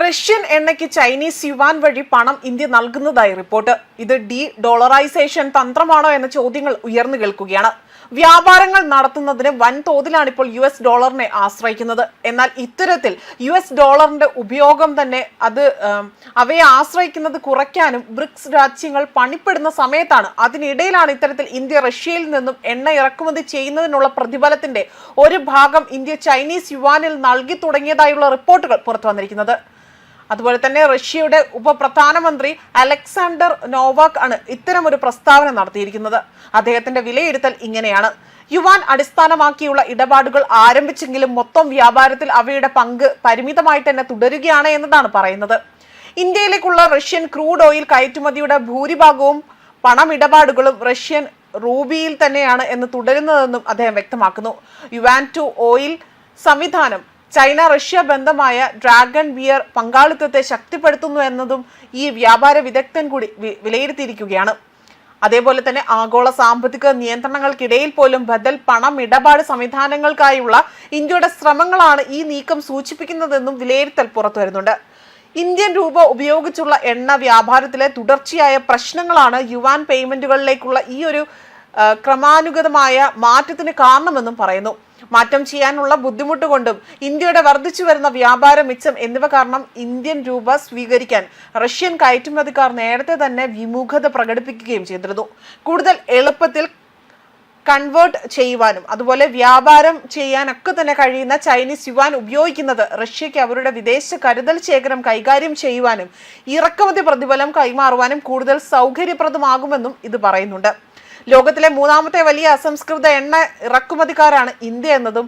Russian എണ്ണയ്ക്ക് Chinese Juan വഴി പണം India നൽകുന്നതായി റിപ്പോർട്ട്. ഇത് ഡോളറൈസേഷൻ തന്ത്രമാണോ എന്ന ചോദ്യങ്ങൾ ഉയർന്നു കേൾക്കുകയാണ്. വ്യാപാരങ്ങൾ നടത്തുന്നതിന് വൻതോതിലാണ് ഇപ്പോൾ US ഡോളറിനെ ആശ്രയിക്കുന്നത്. എന്നാൽ ഇത്തരത്തിൽ US ഡോളറിന്റെ ഉപയോഗം തന്നെ അവയെ ആശ്രയിക്കുന്നത് കുറയ്ക്കാനും ബ്രിക്സ് രാജ്യങ്ങൾ പണിപ്പെടുന്ന സമയത്താണ്. അതിനിടയിലാണ് ഇത്തരത്തിൽ ഇന്ത്യ റഷ്യയിൽ നിന്നും എണ്ണ ഇറക്കുമതി ചെയ്യുന്നതിനുള്ള പ്രതിഫലത്തിന്റെ ഒരു ഭാഗം ഇന്ത്യ ചൈനീസ് യുവാനിൽ നൽകി തുടങ്ങിയതായുള്ള റിപ്പോർട്ടുകൾ പുറത്തു വന്നിരിക്കുന്നത്. അതുപോലെ തന്നെ റഷ്യയുടെ ഉപപ്രധാനമന്ത്രി അലക്സാണ്ടർ നോവാക് ആണ് ഇത്തരമൊരു പ്രസ്താവന നടത്തിയിരിക്കുന്നത്. അദ്ദേഹത്തിന്റെ വിലയിരുത്തൽ ഇങ്ങനെയാണ്: യുവാൻ അടിസ്ഥാനമാക്കിയുള്ള ഇടപാടുകൾ ആരംഭിച്ചെങ്കിലും മൊത്തം വ്യാപാരത്തിൽ അവയുടെ പങ്ക് പരിമിതമായി തന്നെ തുടരുകയാണ് എന്നതാണ് പറയുന്നത്. ഇന്ത്യയിലേക്കുള്ള റഷ്യൻ ക്രൂഡ് ഓയിൽ കയറ്റുമതിയുടെ ഭൂരിഭാഗവും പണമിടപാടുകളും റഷ്യൻ റൂബിയിൽ തന്നെയാണ് എന്ന് തുടരുന്നതെന്നും അദ്ദേഹം വ്യക്തമാക്കുന്നു. യുവാൻ ടു ഓയിൽ സംവിധാനം ചൈന റഷ്യ ബന്ധമായ ഡ്രാഗൺ ബിയർ പങ്കാളിത്തത്തെ ശക്തിപ്പെടുത്തുന്നു എന്നതും ഈ വ്യാപാര വിദഗ്ധൻ കൂടി വിലയിരുത്തിയിരിക്കുകയാണ്. അതേപോലെ തന്നെ ആഗോള സാമ്പത്തിക നിയന്ത്രണങ്ങൾക്കിടയിൽ പോലും ബദൽ പണമിടപാട് സംവിധാനങ്ങൾക്കായുള്ള ഇന്ത്യയുടെ ശ്രമങ്ങളാണ് ഈ നീക്കം സൂചിപ്പിക്കുന്നതെന്നും വിലയിരുത്തൽ പുറത്തു വരുന്നുണ്ട്. ഇന്ത്യൻ രൂപ ഉപയോഗിച്ചുള്ള എണ്ണ വ്യാപാരത്തിലെ തുടർച്ചയായ പ്രശ്നങ്ങളാണ് യുവാൻ പേയ്മെന്റുകളിലേക്കുള്ള ഈ ഒരു ക്രമാനുഗതമായ മാറ്റത്തിന് കാരണമെന്നും പറയുന്നു. മാറ്റം ചെയ്യാനുള്ള ബുദ്ധിമുട്ട് കൊണ്ടും ഇന്ത്യയുടെ വർദ്ധിച്ചു വരുന്ന വ്യാപാര മിച്ചം എന്നിവ കാരണം ഇന്ത്യൻ രൂപ സ്വീകരിക്കാൻ റഷ്യൻ കയറ്റുമതിക്കാർ നേരത്തെ തന്നെ വിമുഖത പ്രകടിപ്പിക്കുകയും ചെയ്തിരുന്നു. കൂടുതൽ എളുപ്പത്തിൽ കൺവേർട്ട് ചെയ്യുവാനും അതുപോലെ വ്യാപാരം ചെയ്യാനൊക്കെ തന്നെ കഴിയുന്ന ചൈനീസ് യുവാൻ ഉപയോഗിക്കുന്നത് റഷ്യയ്ക്ക് അവരുടെ വിദേശ കരുതൽ ശേഖരം കൈകാര്യം ചെയ്യുവാനും ഇറക്കുമതി പ്രതിഫലം കൈമാറുവാനും കൂടുതൽ സൗകര്യപ്രദമാകുമെന്നും ഇത് പറയുന്നുണ്ട്. ലോകത്തിലെ മൂന്നാമത്തെ വലിയ അസംസ്കൃത എണ്ണ ഇറക്കുമതിക്കാരാണ് ഇന്ത്യ എന്നതും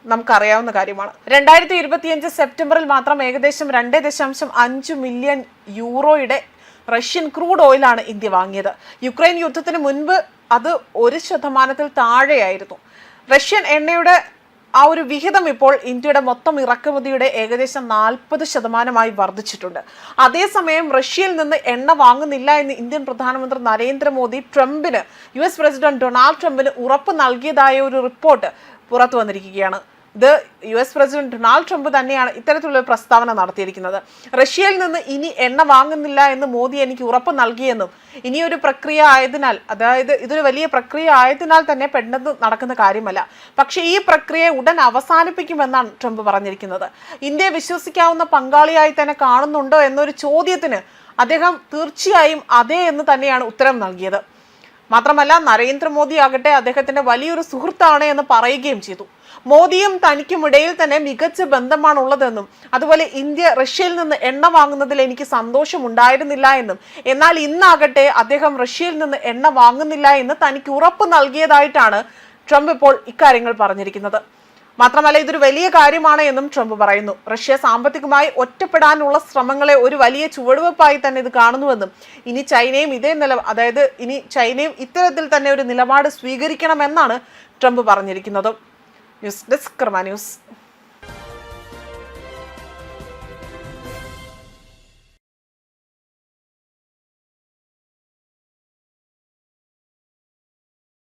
നമുക്കറിയാവുന്ന കാര്യമാണ്. 2025 സെപ്റ്റംബറിൽ മാത്രം ഏകദേശം 2.5 മില്യൺ യൂറോയുടെ റഷ്യൻ ക്രൂഡ് ഓയിലാണ് ഇന്ത്യ വാങ്ങിയത്. യുക്രൈൻ യുദ്ധത്തിന് മുൻപ് അത് 1% താഴെയായിരുന്നു. റഷ്യൻ എണ്ണയുടെ ആ ഒരു വിഹിതം ഇപ്പോൾ ഇന്ത്യയുടെ മൊത്തം ഇറക്കുമതിയുടെ ഏകദേശം 40% വർദ്ധിച്ചിട്ടുണ്ട്. അതേസമയം റഷ്യയിൽ നിന്ന് എണ്ണ വാങ്ങുന്നില്ല എന്ന് ഇന്ത്യൻ പ്രധാനമന്ത്രി നരേന്ദ്രമോദി US പ്രസിഡന്റ് ഡൊണാൾഡ് ട്രംപിന് ഉറപ്പ് നൽകിയതായ ഒരു റിപ്പോർട്ട് പുറത്തു വന്നിരിക്കുകയാണ്. ഇത് US പ്രസിഡന്റ് ഡൊണാൾഡ് ട്രംപ് തന്നെയാണ് ഇത്തരത്തിലുള്ള പ്രസ്താവന നടത്തിയിരിക്കുന്നത്. റഷ്യയിൽ നിന്ന് ഇനി എണ്ണ വാങ്ങുന്നില്ല എന്ന് മോദി എനിക്ക് ഉറപ്പ് നൽകിയെന്നും ഇനിയൊരു പ്രക്രിയ ആയതിനാൽ, അതായത് ഇതൊരു വലിയ പ്രക്രിയ ആയതിനാൽ തന്നെ പെട്ടെന്ന് നടക്കുന്ന കാര്യമല്ല, പക്ഷെ ഈ പ്രക്രിയ ഉടൻ അവസാനിപ്പിക്കുമെന്നാണ് ട്രംപ് പറഞ്ഞിരിക്കുന്നത്. ഇന്ത്യയെ വിശ്വസിക്കാവുന്ന പങ്കാളിയായി തന്നെ കാണുന്നുണ്ടോ എന്നൊരു ചോദ്യത്തിന് അദ്ദേഹം തീർച്ചയായും അതെ എന്ന് തന്നെയാണ് ഉത്തരം നൽകിയത്. മാത്രമല്ല നരേന്ദ്രമോദി ആകട്ടെ അദ്ദേഹത്തിന്റെ വലിയൊരു സുഹൃത്താണ് എന്ന് പറയുകയും ചെയ്തു. മോദിയും തനിക്കുമിടയിൽ തന്നെ മികച്ച ബന്ധമാണുള്ളതെന്നും അതുപോലെ ഇന്ത്യ റഷ്യയിൽ നിന്ന് എണ്ണ വാങ്ങുന്നതിൽ എനിക്ക് സന്തോഷമുണ്ടായിരുന്നില്ല എന്നും എന്നാൽ ഇന്നാകട്ടെ അദ്ദേഹം റഷ്യയിൽ നിന്ന് എണ്ണ വാങ്ങുന്നില്ല എന്ന് തനിക്ക് ഉറപ്പ് നൽകിയതായിട്ടാണ് ട്രംപ് ഇപ്പോൾ ഇക്കാര്യങ്ങൾ പറഞ്ഞിരിക്കുന്നത്. മാത്രമല്ല ഇതൊരു വലിയ കാര്യമാണ് എന്നും ട്രംപ് പറയുന്നു. റഷ്യ സാമ്പത്തികമായി ഒറ്റപ്പെടാനുള്ള ശ്രമങ്ങളെ ഒരു വലിയ ചുവടുവെപ്പായി തന്നെ ഇത് കാണുന്നുവെന്നും ഇനി ചൈനയും ഇനി ചൈനയും ഇത്തരത്തിൽ തന്നെ ഒരു നിലപാട് സ്വീകരിക്കണമെന്നാണ് ട്രംപ് പറഞ്ഞിരിക്കുന്നത്. ന്യൂസ് ഡെസ്ക് കർമ്മ ന്യൂസ്.